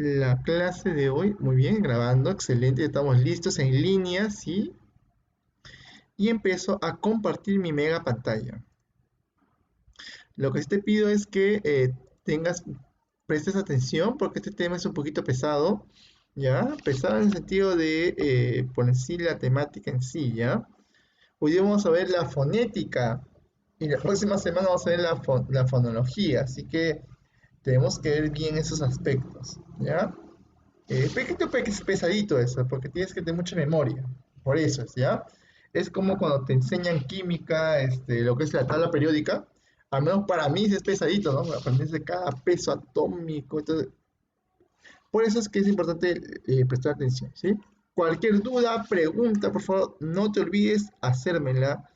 la clase de hoy. Muy bien, grabando, excelente, ya estamos listos en línea, ¿sí? Y empiezo a compartir mi mega pantalla. Lo que sí te pido es que prestes atención porque este tema es un poquito pesado, ¿ya? Pesado en el sentido de, por en sí, la temática en sí, ¿ya? Hoy día vamos a ver la fonética y la próxima semana vamos a ver la fonología, así que tenemos que ver bien esos aspectos, ¿ya? Pesadito eso, porque tienes que tener mucha memoria. Por eso es, ¿ya? Es como cuando te enseñan química, lo que es la tabla periódica. Al menos para mí es pesadito, ¿no? Aprenderse cada peso atómico. Entonces, por eso es que es importante prestar atención, ¿sí? Cualquier duda, pregunta, por favor, no te olvides hacérmela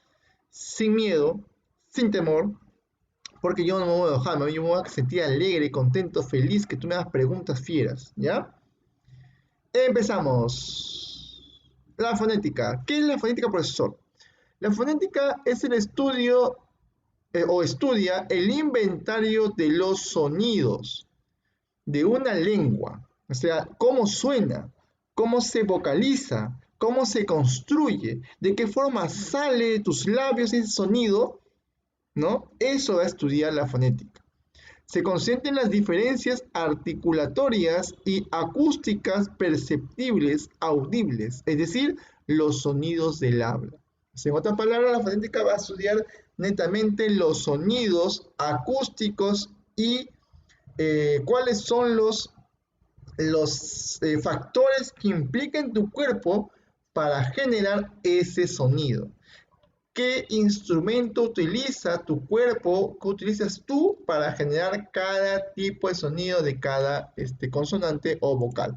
sin miedo, sin temor, porque yo no me voy a enojar, yo me voy a sentir alegre, contento, feliz que tú me hagas preguntas fieras, ¿ya? Empezamos. La fonética. ¿Qué es la fonética, profesor? La fonética es el estudio o estudia el inventario de los sonidos de una lengua. O sea, cómo suena, cómo se vocaliza, cómo se construye, de qué forma sale de tus labios ese sonido, ¿no? Eso va a estudiar la fonética. Se concentra en las diferencias articulatorias y acústicas perceptibles, audibles, es decir, los sonidos del habla. En otras palabras, la fonética va a estudiar netamente los sonidos acústicos y cuáles son los factores que implican tu cuerpo para generar ese sonido. ¿Qué instrumento utiliza tu cuerpo, qué utilizas tú para generar cada tipo de sonido de cada consonante o vocal?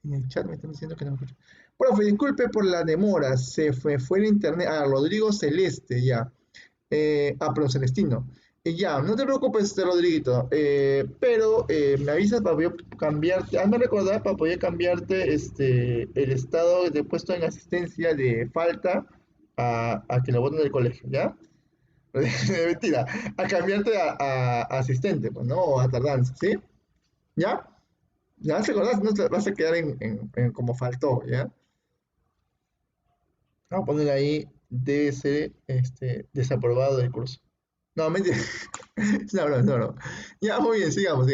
En el chat me están diciendo que no me escucho. Profe, disculpe por la demora, se fue el internet. Ah, Rodrigo Celeste, ya. Perdón, Celestino. Ya, no te preocupes, Rodriguito. Pero me avisas para poder cambiarte. Hazme recordar para poder cambiarte el estado de puesto en asistencia de falta a que lo voten del colegio, ¿ya? Mentira, a cambiarte a asistente, pues, ¿no? O a tardanza, ¿sí? ¿Ya? ¿Ya te acordás? No te vas a quedar en como faltó, ¿ya? Vamos a poner ahí, debe ser desaprobado del curso. No, mentira. Es una broma, es una broma. Ya, muy bien, sigamos.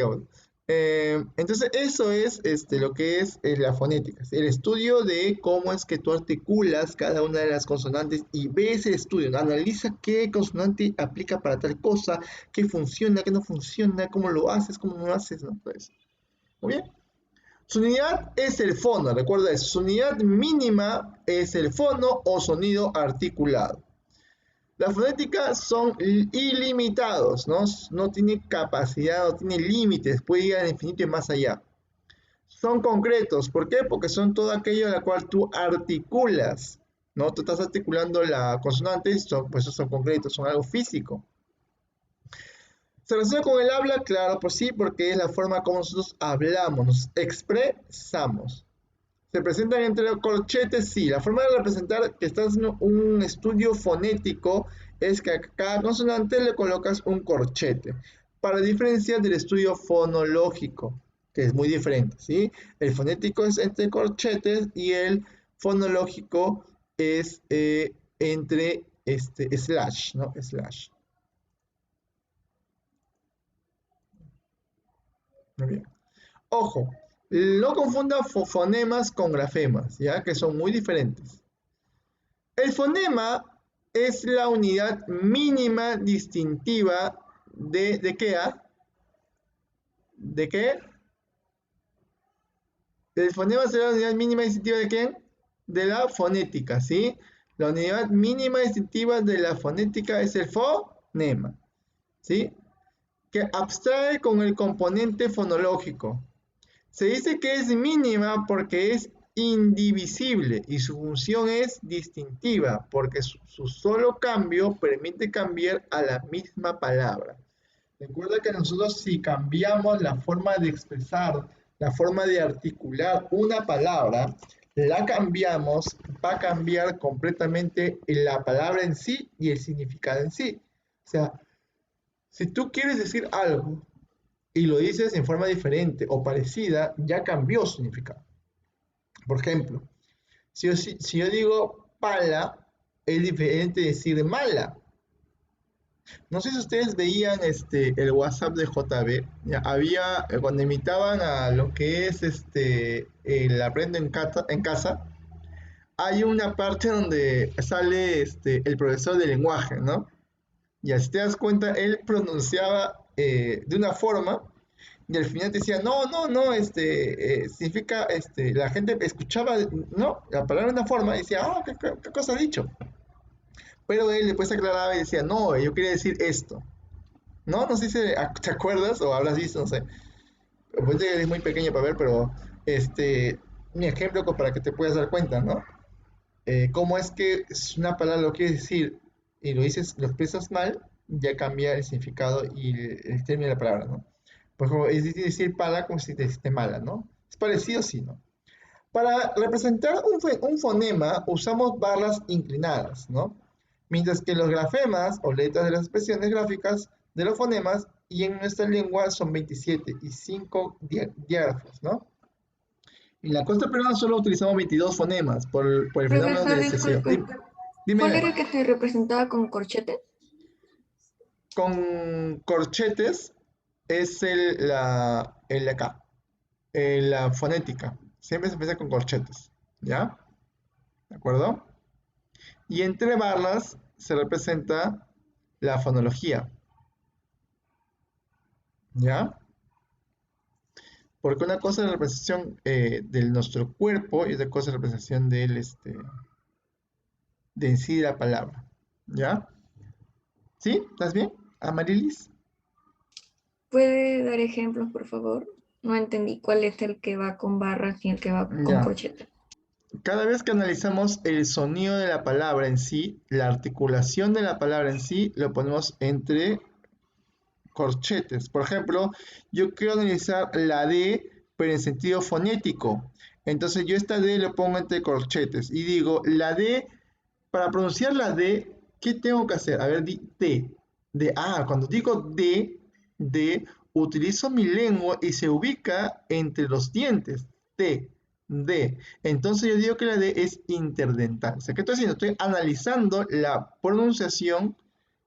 Entonces, eso es lo que es la fonética, ¿sí? El estudio de cómo es que tú articulas cada una de las consonantes y ves el estudio, ¿no? Analiza qué consonante aplica para tal cosa, qué funciona, qué no funciona, cómo lo haces, cómo no lo haces, ¿no? Pues, muy bien. Su unidad es el fono, recuerda eso. Su unidad mínima es el fono o sonido articulado. Las fonéticas son ilimitados, ¿no? No tiene capacidad, no tiene límites, puede ir al infinito y más allá. Son concretos, ¿por qué? Porque son todo aquello en la cual tú articulas, ¿no? Tú estás articulando la consonante, pues esos son concretos, son algo físico. ¿Se relaciona con el habla? Claro, pues sí, porque es la forma como nosotros hablamos, nos expresamos. ¿Se presentan entre corchetes? Sí. La forma de representar que estás haciendo un estudio fonético es que a cada consonante le colocas un corchete, para diferenciar del estudio fonológico, que es muy diferente, ¿sí? El fonético es entre corchetes y el fonológico es entre slash, ¿no? Slash. Muy bien. Ojo, no confunda fonemas con grafemas, ¿ya? Que son muy diferentes. El fonema es la unidad mínima distintiva ¿de qué? ¿De qué? El fonema será la unidad mínima distintiva ¿de quién? De la fonética, ¿sí? La unidad mínima distintiva de la fonética es el fonema, ¿sí? Que abstrae con el componente fonológico. Se dice que es mínima porque es indivisible y su función es distintiva porque su solo cambio permite cambiar a la misma palabra. Recuerda que nosotros si cambiamos la forma de expresar, la forma de articular una palabra, la cambiamos, va a cambiar completamente la palabra en sí y el significado en sí. O sea, si tú quieres decir algo y lo dices en forma diferente o parecida, ya cambió su significado. Por ejemplo, si yo digo pala, es diferente de decir mala. No sé si ustedes veían el WhatsApp de JB. Ya, había, cuando imitaban a lo que es el Aprendo en casa, hay una parte donde sale el profesor de lenguaje, ¿no? Y si te das cuenta, él pronunciaba de una forma y al final te decía, no, no, no, significa, la gente escuchaba, no, la palabra de una forma y decía, oh, ¿qué cosa ha dicho? Pero él después aclaraba y decía, no, yo quería decir esto. No, no sé si te acuerdas o habrás visto, no sé. Pues eres muy pequeño para ver, pero mi ejemplo para que te puedas dar cuenta, ¿no? Cómo es que es una palabra lo quieres decir y lo dices, lo expresas mal, ya cambia el significado y el término de la palabra, ¿no? Por ejemplo, es decir pala como si te dijiste mala, ¿no? Es parecido, sí, ¿no? Para representar un fonema usamos barras inclinadas, ¿no? Mientras que los grafemas o letras de las expresiones gráficas de los fonemas y en nuestra lengua son 27 y 5 diágrafos, ¿no? En la costa peruana solo utilizamos 22 fonemas por el fenómeno Profesor, de excesión. disculpe. ¿Cuál Dime, era el que se representaba con corchetes? con corchetes es el acá, la fonética. Siempre se empieza con corchetes, ¿ya? ¿De acuerdo? Y entre barras se representa la fonología, ¿ya? Porque una cosa es la representación de nuestro cuerpo y otra cosa es la representación de en sí la palabra, ¿ya? ¿Sí? ¿Estás bien, Amarilis? ¿Puede dar ejemplos, por favor? No entendí cuál es el que va con barras y el que va con Ya. corchetes. Cada vez que analizamos el sonido de la palabra en sí, la articulación de la palabra en sí, lo ponemos entre corchetes. Por ejemplo, yo quiero analizar la D, pero en sentido fonético. Entonces yo esta D lo pongo entre corchetes y digo, la D, para pronunciar la D, ¿qué tengo que hacer? A ver, D. Cuando digo D, utilizo mi lengua y se ubica entre los dientes. D. Entonces yo digo que la D es interdental. O sea, ¿qué estoy haciendo? Estoy analizando la pronunciación,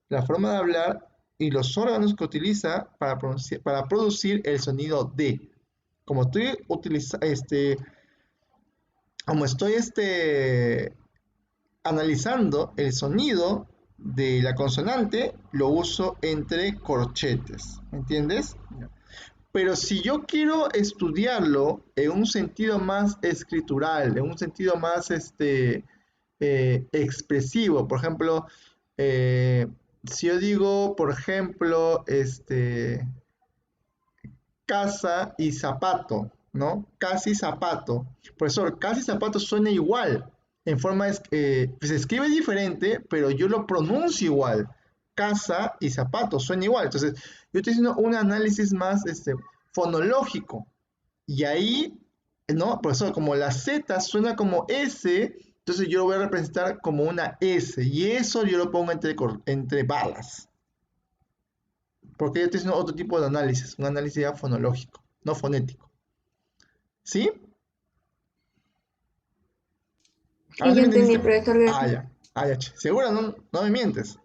la forma de hablar y los órganos que utiliza para producir el sonido D. Como estoy utilizando, como estoy analizando el sonido de la consonante, lo uso entre corchetes. ¿Me entiendes? Pero si yo quiero estudiarlo en un sentido más escritural, en un sentido más expresivo, por ejemplo, eh, si yo digo, por ejemplo, casa y zapato, ¿no? Casa y zapato. Profesor, casa y zapato suena igual. En forma, se escribe diferente, pero yo lo pronuncio igual. Casa y zapato suena igual. Entonces, yo estoy haciendo un análisis más fonológico. Y ahí, ¿no? Profesor, como la Z suena como S, entonces yo lo voy a representar como una S. Y eso yo lo pongo entre balas. Porque yo estoy haciendo otro tipo de análisis, un análisis ya fonológico, no fonético. ¿Sí? Ahora Sí, sí yo me entendí, entendiste. profesor, gracias. Ya. Che. ¿Segura? No, no me mientes.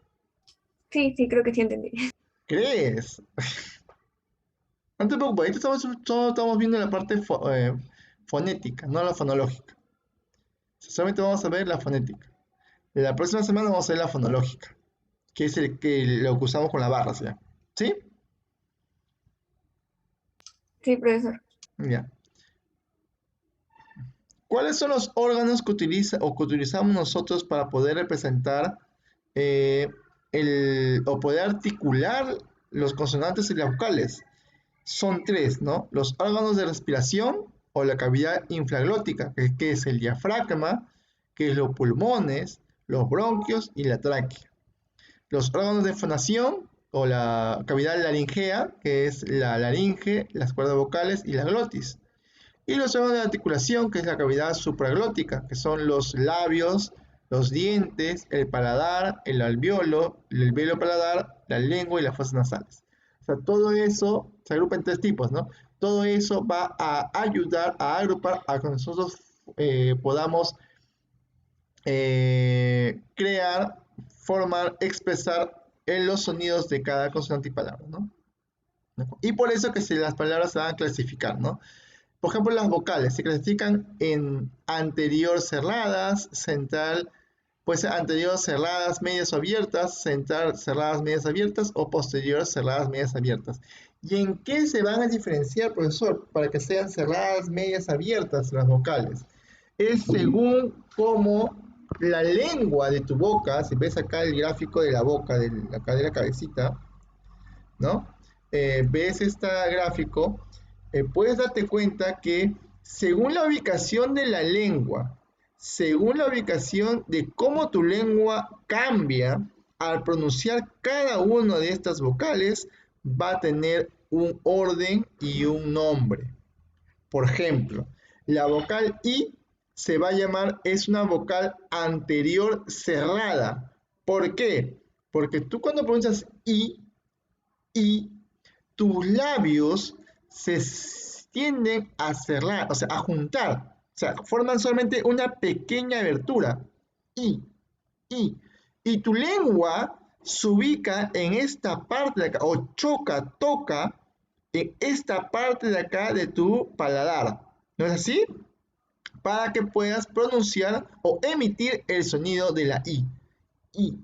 Sí, sí, creo que sí entendí. ¿Crees? No te preocupes, ahorita solo estamos viendo la parte fonética, no la fonológica. Solamente vamos a ver la fonética. La próxima semana vamos a ver la fonológica, que es lo que usamos con las barras, ¿ya? ¿Sí? Sí, profesor. Ya. ¿Cuáles son los órganos que que utilizamos nosotros para poder representar eh, o poder articular los consonantes y las vocales? Son tres, ¿no? Los órganos de respiración o la cavidad infraglótica, que es el diafragma, que es los pulmones, los bronquios y la tráquea. Los órganos de fonación o la cavidad laringea, que es la laringe, las cuerdas vocales y la glotis. Y los órganos de articulación, que es la cavidad supraglótica, que son los labios, los dientes, el paladar, el alveolo paladar, la lengua y las fosas nasales. sea, todo eso se agrupa en tres tipos, ¿no? Todo eso va a ayudar a agrupar a que nosotros podamos crear, formar, expresar en los sonidos de cada consonante y palabra, ¿no? Y por eso que las palabras se van a clasificar, ¿no? Por ejemplo, las vocales se clasifican en anterior cerradas, central, puede ser anterior cerradas, medias o abiertas, central cerradas, medias abiertas o posterior cerradas, medias abiertas. ¿Y en qué se van a diferenciar, profesor, para que sean cerradas, medias abiertas las vocales? Es según cómo la lengua de tu boca, si ves acá el gráfico de la boca, acá de la cabecita, ¿no? Ves este gráfico, puedes darte cuenta que según la ubicación de la lengua, según la ubicación de cómo tu lengua cambia al pronunciar cada una de estas vocales, va a tener un orden y un nombre. Por ejemplo, la vocal I se va a llamar, es una vocal anterior cerrada. ¿Por qué? Porque tú cuando pronuncias I, tus labios se tienden a cerrar, o sea, a juntar. O sea, forman solamente una pequeña abertura. I, I. Y tu lengua se ubica en esta parte de acá, o choca, toca en esta parte de acá de tu paladar. ¿No es así? Para que puedas pronunciar o emitir el sonido de la I. I,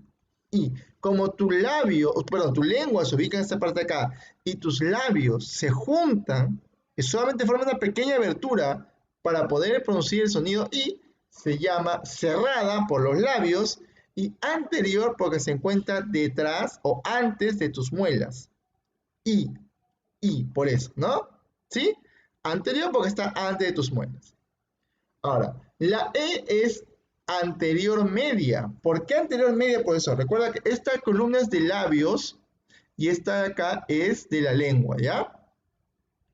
I. Como tu labio, perdón, tu lengua se ubica en esta parte de acá y tus labios se juntan, y solamente forman una pequeña abertura para poder pronunciar el sonido I, se llama cerrada por los labios y anterior porque se encuentra detrás o antes de tus muelas. I, I, por eso, ¿no? ¿Sí? Anterior porque está antes de tus muelas. Ahora, la E es anterior media. ¿Por qué anterior media, profesor? Recuerda que esta columna es de labios y esta de acá es de la lengua, ¿ya?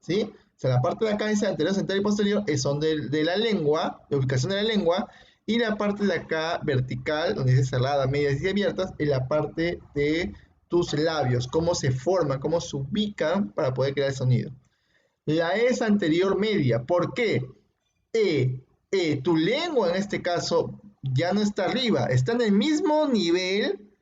¿Sí? O sea, la parte de acá dice anterior, central y posterior son de la lengua, de ubicación de la lengua, y la parte de acá vertical, donde dice cerrada, medias y abiertas, es la parte de tus labios, cómo se forman, cómo se ubican para poder crear el sonido. La E es anterior media. ¿Por qué? E, tu lengua en este caso ya no está arriba, está en el mismo nivel,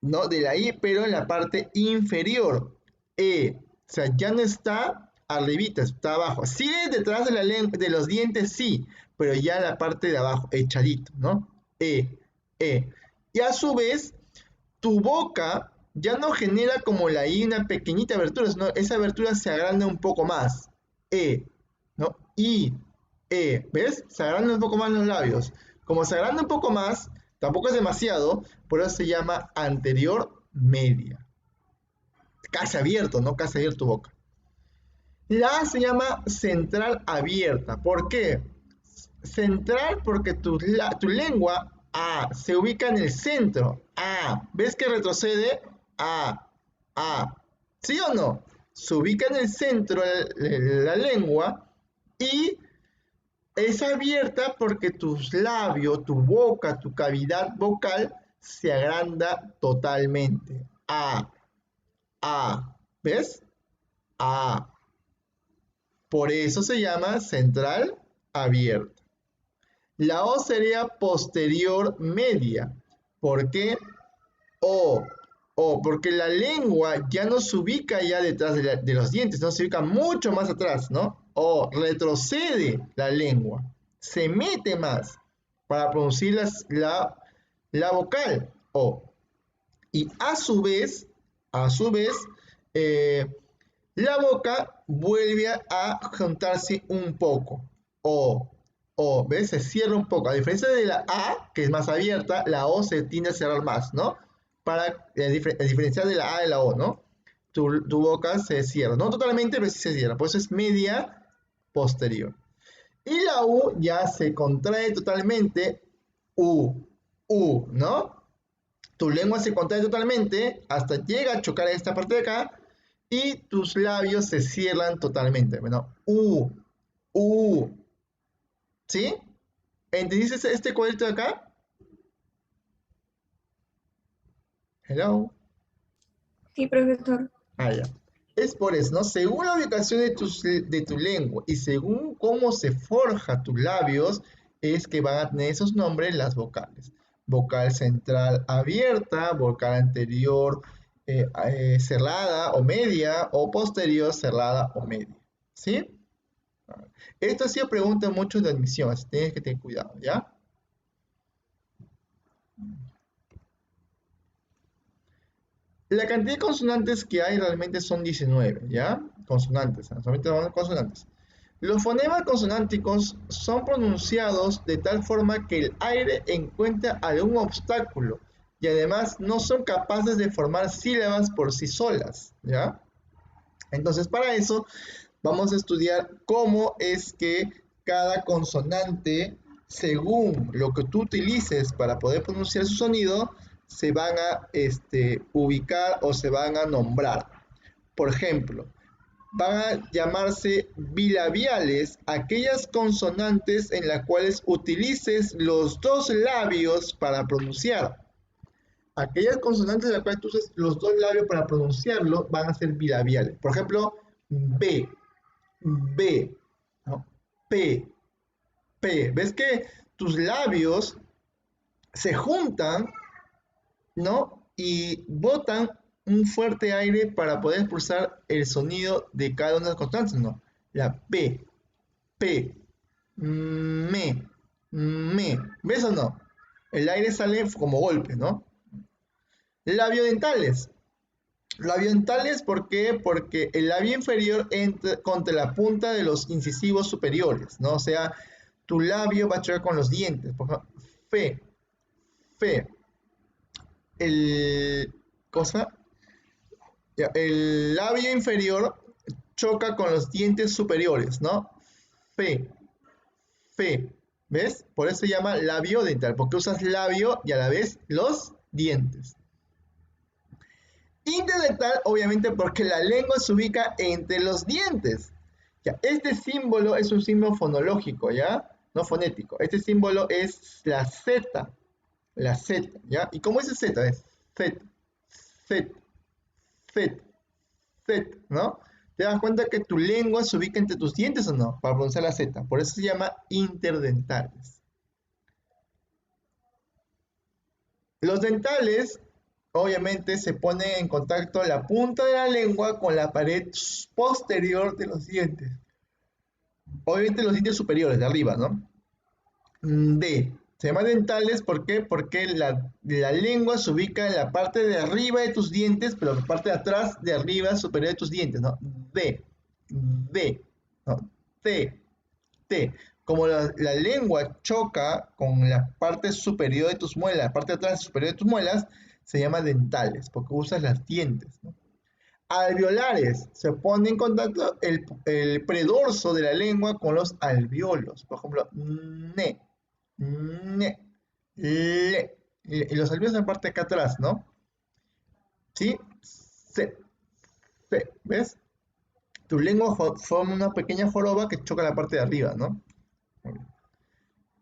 ¿no? De la I, pero en la parte inferior. O sea, ya no está arribita, está abajo. Sigue detrás de la lengua, de los dientes, sí, pero ya en la parte de abajo, echadito, ¿no? E, E. Y a su vez, tu boca ya no genera como la I una pequeñita abertura, sino esa abertura se agranda un poco más. ¿No? ¿Ves? Se agranda un poco más los labios. Como se agranda un poco más, tampoco es demasiado, por eso se llama anterior media. Casi abierto, ¿no? Casi abierto tu boca. La A se llama central abierta. ¿Por qué? Central porque tu lengua se ubica en el centro. ¿Ves que retrocede? A. ¿Sí o no? Se ubica en el centro la lengua y es abierta porque tus labios, tu boca, tu cavidad vocal se agranda totalmente. A. ¿Ves? A. Por eso se llama central abierta. La O sería posterior media. ¿Por qué? O. Porque la lengua ya no se ubica ya detrás de los dientes, no se ubica mucho más atrás, ¿no? O retrocede la lengua, se mete más para producir la vocal O. Y a su vez, eh, la boca vuelve a juntarse un poco. O, ¿ves? Se cierra un poco. A diferencia de la A, que es más abierta, la O se tiende a cerrar más, ¿no? Para diferenciar de la A de la O, ¿no? Tu boca se cierra. No totalmente, pero sí se cierra. Por eso es media posterior. Y la U ya se contrae totalmente. ¿No? Tu lengua se contrae totalmente hasta llega a chocar en esta parte de acá y tus labios se cierran totalmente. Bueno, U, ¿sí? ¿Entendiste este cuadrito de acá? Hello. Sí, profesor. Ah, ya. Es por eso, ¿no? Según la ubicación de tu lengua y según cómo se forja tus labios, es que van a tener esos nombres las vocales. Vocal central abierta, vocal anterior cerrada o media, o posterior cerrada o media. ¿Sí? Esto ha sido pregunta mucho de admisión, así tienes que tener cuidado, ¿ya? La cantidad de consonantes que hay realmente son 19, ¿ya? Consonantes, solamente son consonantes. Los fonemas consonánticos son pronunciados de tal forma que el aire encuentra algún obstáculo y además no son capaces de formar sílabas por sí solas, ¿ya? Entonces, para eso vamos a estudiar cómo es que cada consonante, según lo que tú utilices para poder pronunciar su sonido, se van a ubicar o se van a nombrar. Por ejemplo, van a llamarse bilabiales aquellas consonantes en las cuales utilices los dos labios para pronunciar. Aquellas consonantes en las cuales tú uses los dos labios para pronunciarlo van a ser bilabiales. Por ejemplo, B, B, ¿no? P, P. ¿Ves que tus labios se juntan, ¿no? Y botan un fuerte aire para poder expulsar el sonido de cada una de las consonantes, ¿no? La P, P, me, me. ¿Ves o no? El aire sale como golpe, ¿no? Labiodentales. Labiodentales, ¿por qué? Porque el labio inferior entra contra la punta de los incisivos superiores, ¿no? O sea, tu labio va a chocar con los dientes. Por ejemplo, fe, fe. El, cosa, ya, el labio inferior choca con los dientes superiores, ¿no? Fe, fe. ¿Ves? Por eso se llama labio dental, porque usas labio y a la vez los dientes. Interdental, obviamente, porque la lengua se ubica entre los dientes. Ya, este símbolo es un símbolo fonológico, ¿ya? No fonético. Este símbolo es la Z, ¿ya? ¿Y cómo es el Z? Es Z, Z, Z, Z, ¿no? ¿Te das cuenta que tu lengua se ubica entre tus dientes o no? Para pronunciar la Z. Por eso se llama interdentales. Los dentales, obviamente, se ponen en contacto la punta de la lengua con la pared posterior de los dientes. Obviamente los dientes superiores, de arriba, ¿no? D. Se llama dentales, ¿por qué? Porque la lengua se ubica en la parte de arriba de tus dientes, pero la parte de atrás, de arriba, superior de tus dientes, ¿no? D. D. ¿No? T. T. Como la lengua choca con la parte superior de tus muelas, la parte de atrás superior de tus muelas, se llama dentales, porque usas las dientes, ¿no? Alveolares, se pone en contacto el predorso de la lengua con los alveolos. Por ejemplo, ne, ne, le. Y los alveolos en la parte de acá atrás, ¿no? ¿Sí? Se, se, ¿ves? Tu lengua forma una pequeña joroba que choca la parte de arriba, ¿no?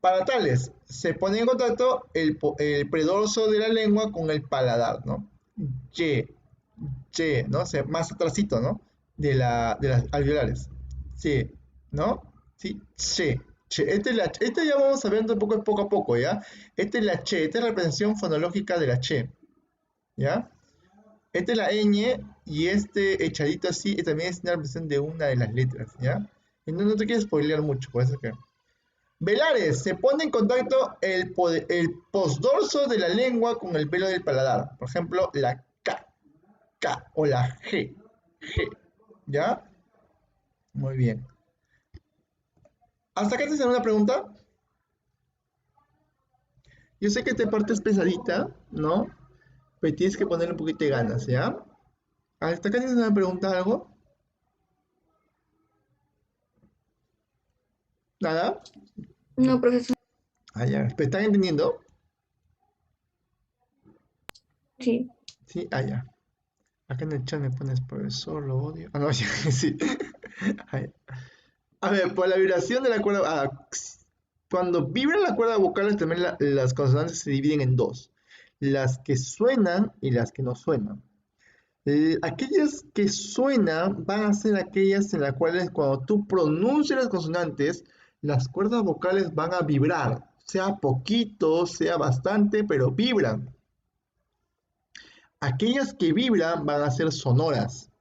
Palatales, se pone en contacto el predorso de la lengua con el paladar, ¿no? Y, che, ¿no? O sea, más atrásito, ¿no? De las alveolares. Sí, ¿no? Sí, che. Che. Este ya vamos a ver un poco a poco, ¿ya? Esta es la che, esta es la representación fonológica de la che, ¿ya? Esta es la ñ y este echadito así también es una representación de una de las letras, ¿ya? Y no te quiero spoilear mucho, por eso que... Velares, se pone en contacto el postdorso de la lengua con el pelo del paladar. Por ejemplo, la K, K o la G, G. ¿Ya? Muy bien. ¿Hasta acá te hacen una pregunta? Yo sé que esta parte es pesadita, ¿no? Pero tienes que ponerle un poquito de ganas, ¿ya? ¿Hasta acá tienes una pregunta, algo? ¿Nada? No, profesor. Ah, ya. ¿Están entendiendo? Sí. Sí, ah, ya. Acá en el chat me pones profesor, lo odio. Ah, no, ya, sí. Ah, ya. A ver, por la vibración de la cuerda. Cuando vibra la cuerda vocal, también las consonantes se dividen en dos: las que suenan y las que no suenan. Aquellas que suenan van a ser aquellas en las cuales cuando tú pronuncias las consonantes, las cuerdas vocales van a vibrar, sea poquito, sea bastante, pero vibran. Aquellas que vibran van a ser sonoras.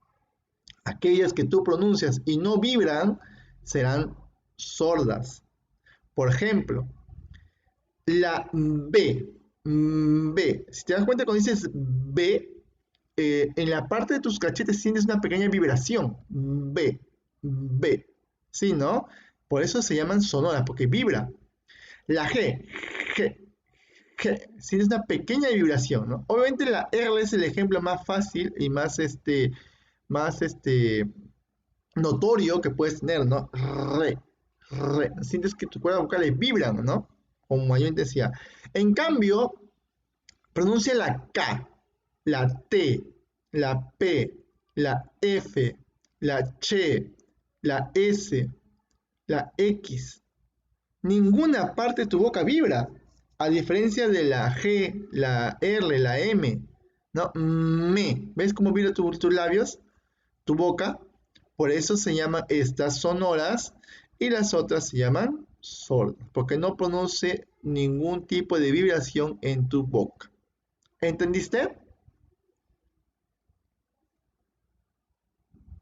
Aquellas que tú pronuncias y no vibran serán sordas. Por ejemplo, la B. Si te das cuenta cuando dices B, en la parte de tus cachetes sientes una pequeña vibración. B. ¿Sí, no? Por eso se llaman sonoras, porque vibra. La G, sientes una pequeña vibración, ¿no? Obviamente la R es el ejemplo más fácil y más notorio que puedes tener, ¿no? Sientes que tus cuerdas vocales vibran, ¿no? Con mayor intensidad. En cambio, pronuncia la K, la T, la P, la F, la Ch, la S, la X. Ninguna parte de tu boca vibra, a diferencia de la G, la R, la M, ¿no? Me. ¿Ves cómo vibra tus labios? Tu boca. Por eso se llaman estas sonoras y las otras se llaman sordas, porque no produce ningún tipo de vibración en tu boca. ¿Entendiste?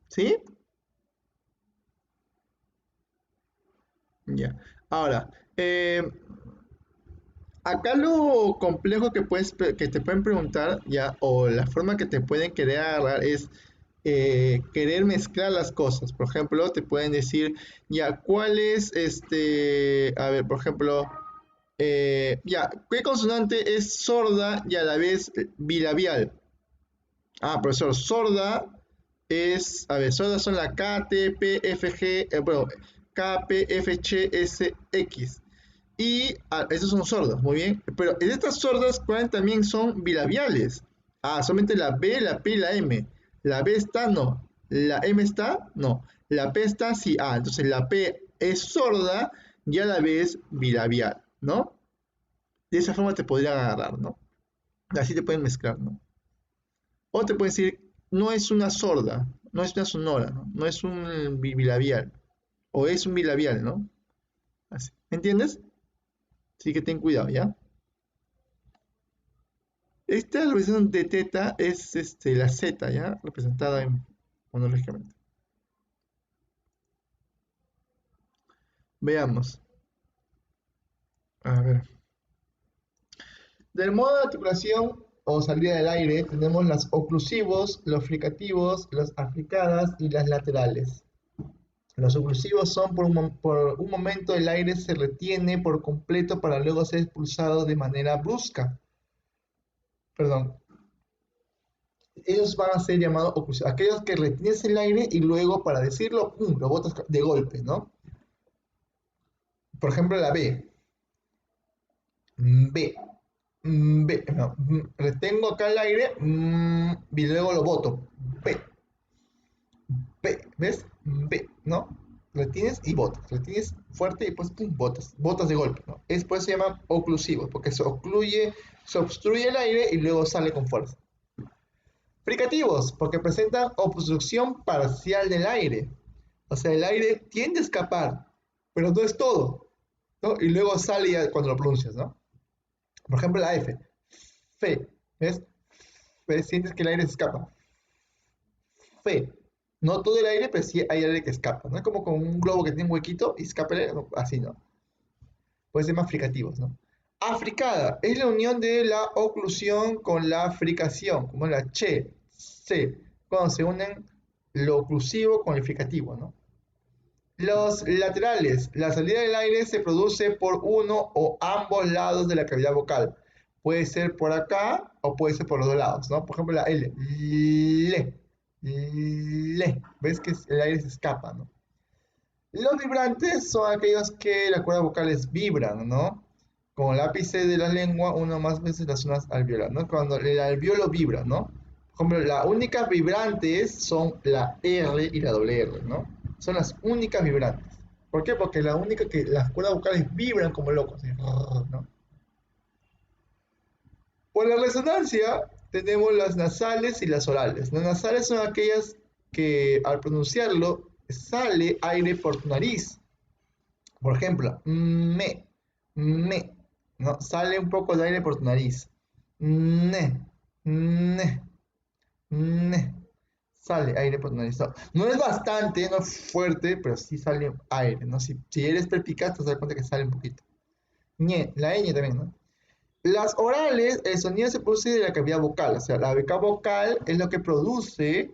¿Sí? Ya. Ahora, acá lo complejo que te pueden preguntar, ya, o la forma que te pueden querer agarrar es querer mezclar las cosas. Por ejemplo, te pueden decir, ya, ¿cuál es a ver, por ejemplo, ya, ¿qué consonante es sorda y a la vez bilabial? Ah, profesor, sorda es, a ver, sordas son la K, T, P, F, G, bueno, K, P, F, H, S, X. Y esos son sordos, muy bien. Pero en estas sordas, ¿cuáles también son bilabiales? Ah, solamente la B, la P y la M. La B está, no. La M está, no. La P está, sí. Ah, entonces la P es sorda y a la B es bilabial, ¿no? De esa forma te podrían agarrar, ¿no? Así te pueden mezclar, ¿no? O te pueden decir, no es una sorda, no es una sonora, ¿no? No es un bilabial. O es un bilabial, ¿no? Así. ¿Entiendes? Así que ten cuidado, ¿ya? Esta representación de teta es la Z, ¿ya? Representada monológicamente. Veamos. A ver. Del modo de articulación o salida del aire tenemos las oclusivos, los fricativos, las africadas y las laterales. Los oclusivos son por un momento el aire se retiene por completo para luego ser expulsado de manera brusca. Perdón. Ellos van a ser llamados oclusivos. Aquellos que retienes el aire y luego para decirlo, ¡pum!, lo botas de golpe, ¿no? Por ejemplo, la B. B. B. No, retengo acá el aire y luego lo boto. B. B. ¿Ves? B. ¿No? Retienes y botas. Retienes fuerte y después pum, botas. Botas de golpe, ¿no? Es por eso se llama oclusivo, porque se obstruye el aire y luego sale con fuerza. Fricativos, porque presentan obstrucción parcial del aire. O sea, el aire tiende a escapar, pero no es todo, ¿no? Y luego sale cuando lo pronuncias, ¿no? Por ejemplo, la F. Fe. ¿Ves? ¿Ves? Sientes que el aire se escapa. Fe. No todo el aire, pero sí hay aire que escapa. No es como con un globo que tiene un huequito y escapa el aire. No, así no. Puede ser más fricativos, ¿no? Africada. Es la unión de la oclusión con la fricación, como la che, ce. Cuando se unen lo oclusivo con el fricativo, ¿no? Los laterales. La salida del aire se produce por uno o ambos lados de la cavidad vocal. Puede ser por acá o puede ser por los dos lados, ¿no? Por ejemplo, la L. Le. ¿Ves que el aire se escapa, ¿no? Los vibrantes son aquellos que las cuerdas vocales vibran, ¿no? Con el ápice de la lengua, uno más veces las zonas alveolares, ¿no? Cuando el alveolo vibra, ¿no? Por ejemplo, las únicas vibrantes son la R y la doble R, ¿no? Son las únicas vibrantes. ¿Por qué? Porque la única que las cuerdas vocales vibran como locos, ¿sí? ¿No? Por la resonancia, tenemos las nasales y las orales. Las nasales son aquellas que al pronunciarlo sale aire por tu nariz. Por ejemplo, me, ¿no? Sale un poco de aire por tu nariz. Ne, ne, ne. Sale aire por tu nariz. No, no es bastante, no es fuerte, pero sí sale aire, ¿no? Si eres perspicaz, te das cuenta que sale un poquito. Ñe, la ñ también, ¿no? Las orales, el sonido se produce de la cavidad vocal, o sea, la cavidad vocal es lo que produce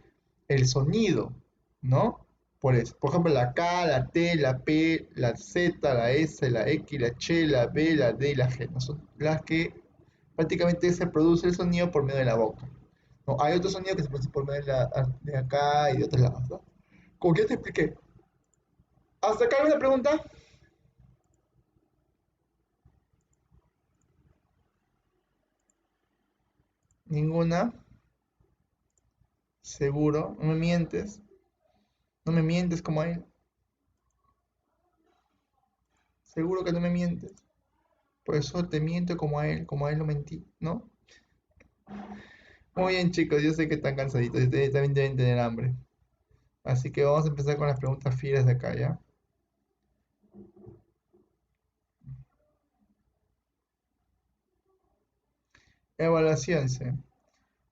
el sonido, ¿no? Por eso, por ejemplo, la K, la T, la P, la Z, la S, la X, la Ch, la B, la D y la G, ¿no? Son las que prácticamente se produce el sonido por medio de la boca. ¿No? Hay otros sonidos que se producen por medio de acá y de otros lados, ¿no? Como que ya te expliqué. ¿Hasta acá hay una pregunta? Ninguna. Seguro. No me mientes. No me mientes como a él. Seguro que no me mientes. Por eso te miento como a él lo mentí, ¿no? Muy bien, chicos, yo sé que están cansaditos y ustedes también deben tener hambre. Así que vamos a empezar con las preguntas fieras de acá, ¿ya? Evaluación, ¿sí?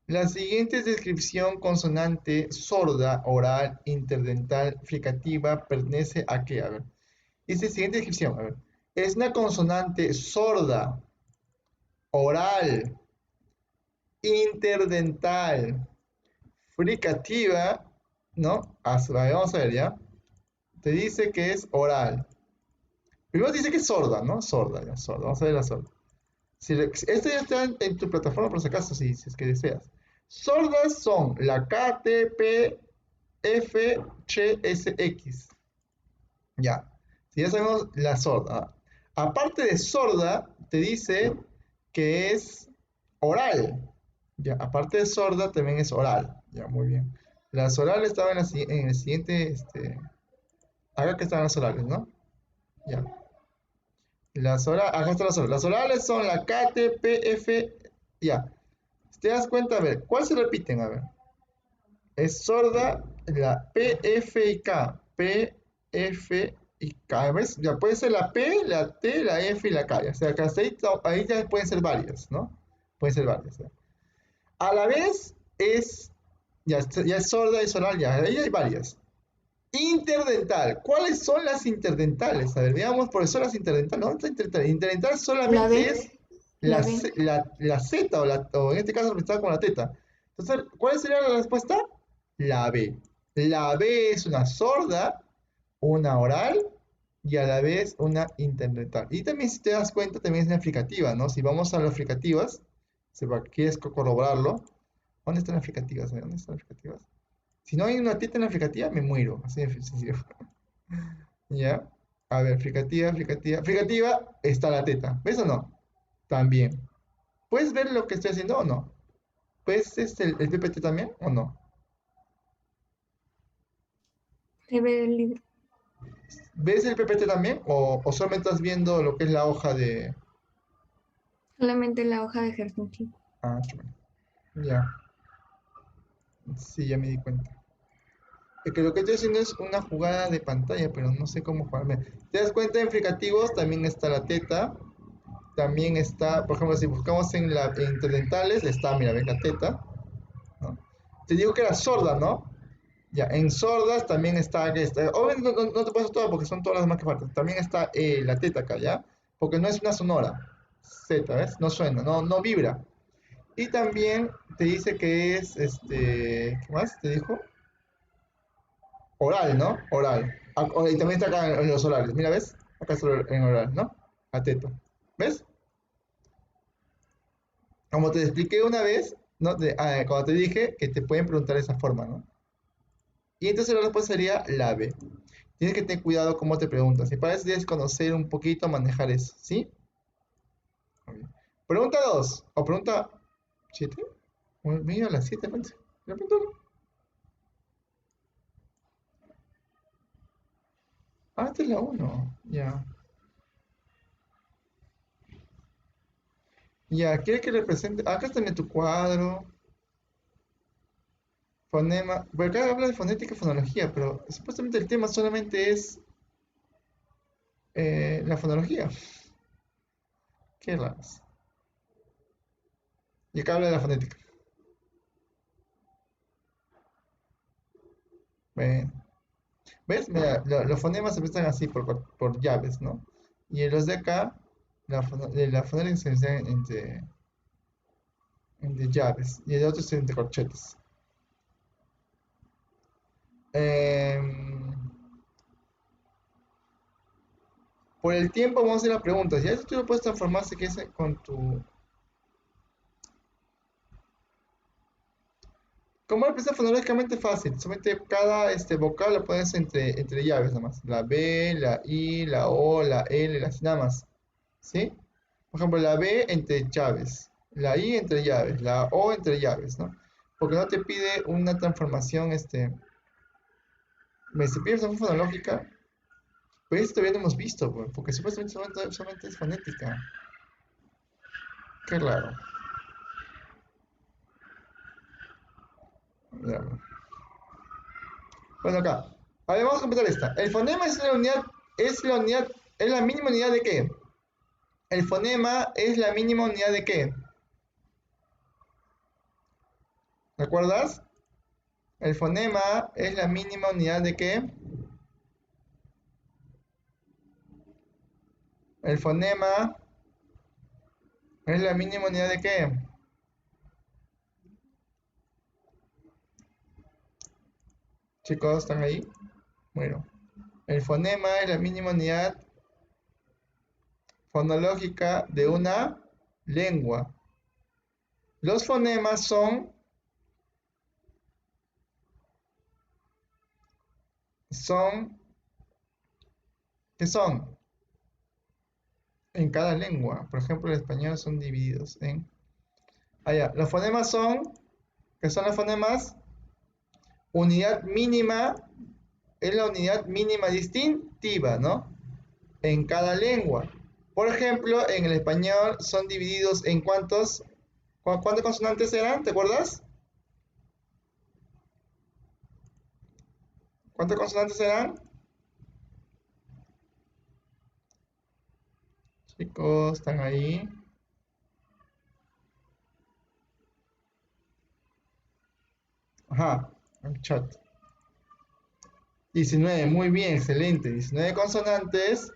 La siguiente descripción consonante sorda, oral, interdental, fricativa, pertenece a qué? A ver. Dice siguiente descripción, a ver. Es una consonante sorda, oral, interdental, fricativa, ¿no? Vamos a ver, ¿ya? Te dice que es oral. Primero dice que es sorda, ¿no? Sorda, ya, sorda. Vamos a ver la sorda. Esto ya está en tu plataforma por si acaso, si es que deseas. Sordas son la K, T, P, F, Ch, S, X. Ya. Si ya sabemos la sorda. Aparte de sorda, te dice que es oral. Ya. Aparte de sorda, también es oral. Ya, muy bien. Las orales estaban en el siguiente, acá que están las orales, ¿no? Ya. Acá están las orales. Las orales son la K, T, P, F, ya. Si te das cuenta, a ver, ¿cuál se repiten? A ver. Es sorda la P, F y K. P, F y K. ¿Ves? Ya puede ser la P, la T, la F y la K. O sea, que hasta ahí ya pueden ser varias, ¿no? Pueden ser varias. ¿Ya? A la vez ya es sorda y oral, ya. Ahí hay varias. Interdental. ¿Cuáles son las interdentales? A ver, veamos por eso las interdentales. No, interdental. Interdental La solamente B, es la B. la Z o en este caso representada con la teta. Entonces, ¿cuál sería la respuesta? La B. La B es una sorda, una oral y a la vez una interdental. Y también si te das cuenta, también es una fricativa, ¿no? Si vamos a las fricativas, si quieres corroborarlo, ¿dónde están las fricativas? ¿Dónde están las fricativas? Si no hay una teta en la fricativa, me muero. Así de sencillo. ¿Ya? A ver, fricativa, fricativa. Fricativa, está la teta. ¿Ves o no? También. ¿Puedes ver lo que estoy haciendo o no? ¿Ves el PPT también o no? Se ve el libro. ¿Ves el PPT también o solamente estás viendo lo que es la hoja de... Solamente la hoja de ejercicio. Ah, chulo. Ya, sí, ya me di cuenta. Es que lo que estoy haciendo es una jugada de pantalla, pero no sé cómo jugarme. ¿Te das cuenta? En fricativos también está la teta. También está, por ejemplo, si buscamos en interdentales, está, mira, ves la teta, ¿no? Te digo que era sorda, ¿no? Ya, en sordas también está, obviamente no te paso todo porque son todas las demás que faltan. También está la teta acá, ¿ya? Porque no es una sonora. Z, ¿ves? No suena, no vibra. Y también te dice que es, ¿qué más te dijo? Oral, ¿no? Oral. Y también está acá en los orales. Mira, ¿ves? Acá está en oral, ¿no? La teta. ¿Ves? Como te expliqué una vez, ¿no? Cuando te dije que te pueden preguntar de esa forma, ¿no? Y entonces la respuesta sería la B. Tienes que tener cuidado cómo te preguntas. Y para eso tienes que conocer un poquito, manejar eso, ¿sí? Muy bien. Pregunta 2 o pregunta 7. Mira, las 7, pensé. La pregunta no. Ah, esta es la uno. Ya. Ya, ¿quieres que represente? Acá está en tu cuadro. Fonema. Porque acá habla de fonética y fonología, pero supuestamente el tema solamente es la fonología. Qué raros. Y acá habla de la fonética. Bueno, ¿ves? Mira, los fonemas empiezan así por llaves, ¿no? Y los de acá, la fonética se empieza entre llaves. Y el otro es entre corchetes. Em, por el tiempo vamos a hacer las preguntas. Ya tú lo puedes transformar si quieres con tu... Como empezar fonológicamente fácil, solamente cada vocal lo pones entre llaves nada más. La B, la I, la O, la L, las nada más. ¿Sí? Por ejemplo, la B entre llaves, la I entre llaves, la O entre llaves, ¿no? Porque no te pide una transformación, me se pide una fonológica, pero esto todavía no hemos visto, pues, porque supuestamente solamente es fonética. Qué raro. Ya. Bueno, acá. A ver, vamos a completar esta. El fonema es la mínima unidad de qué? El fonema es la mínima unidad de qué? ¿Recuerdas? El fonema es la mínima unidad de qué? El fonema es la mínima unidad de qué? Chicos, ¿están ahí? Bueno, el fonema es la mínima unidad fonológica de una lengua. Los fonemas son, ¿qué son? En cada lengua. Por ejemplo, el español son divididos en... Allá, los fonemas son, ¿qué son los fonemas? Unidad mínima, es la unidad mínima distintiva, ¿no? En cada lengua. Por ejemplo, en el español son divididos en ¿cuántas consonantes eran? ¿Te acuerdas? ¿Cuántas consonantes eran? Chicos, ¿están ahí? Ajá, el chat. 19, muy bien, excelente. 19 consonantes.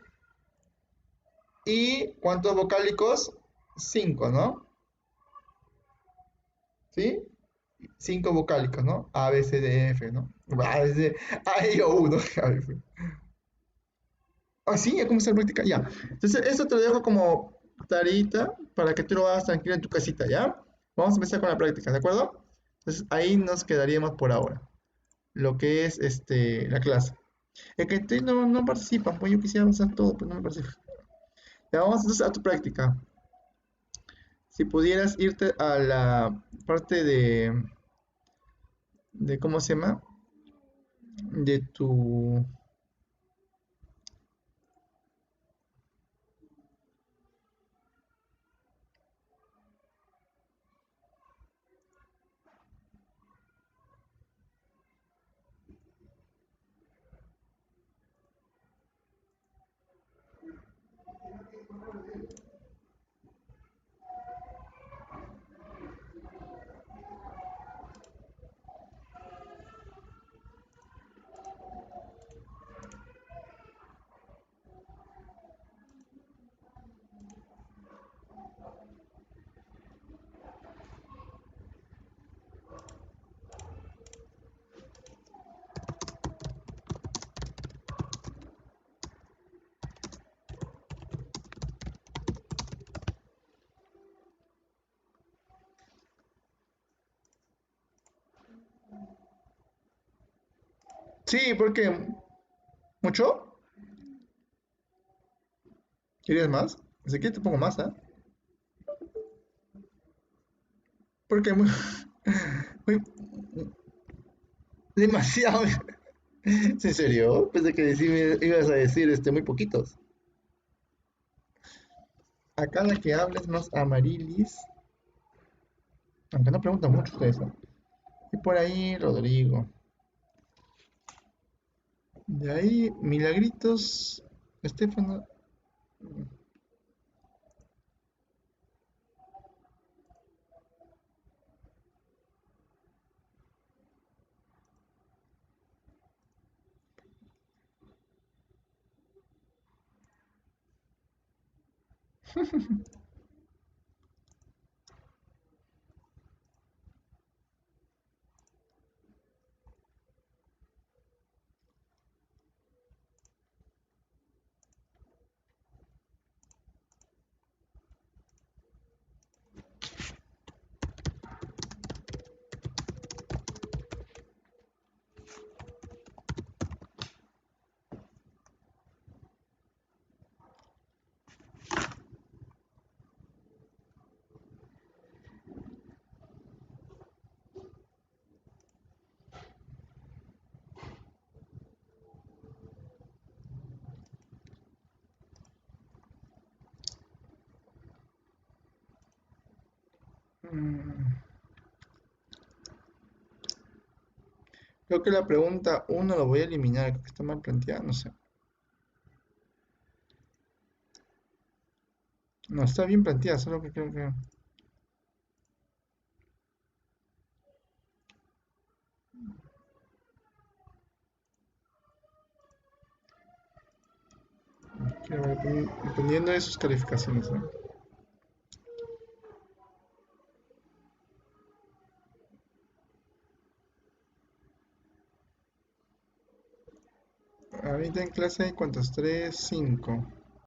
¿Y cuántos vocálicos? 5, ¿no? ¿Sí? 5 vocálicos, ¿no? A, B, C, D, F, ¿no? A, B, C, A, I, O, U, ¿no? Ah, sí, ya comencé a practicar, ya. Entonces, eso te lo dejo como tareita para que tú lo hagas tranquilo en tu casita, ¿ya? Vamos a empezar con la práctica, ¿de acuerdo? Entonces, ahí nos quedaríamos por ahora. Lo que es la clase. Es que tú no participan, pues yo quisiera hacer todo, pero no me participan. Ya vamos entonces a tu práctica. Si pudieras irte a la parte de ¿cómo se llama? De tu... Sí, porque... ¿Mucho? ¿Quieres más? Si quieres te pongo más, ¿ah? Porque muy, muy- demasiado. ¿En serio? Pensé que ibas a decir muy poquitos. Acá la que habla es más Amarilis. Aunque no preguntan mucho ustedes, ¿no? Y por ahí Rodrigo. De ahí Milagritos, Estefano. Mm, Creo que la pregunta uno lo voy a eliminar, creo que está mal planteada, no sé. No, está bien planteada, solo que creo que dependiendo de sus calificaciones, ¿no? Ahorita en clase hay cuántos, 3, 5.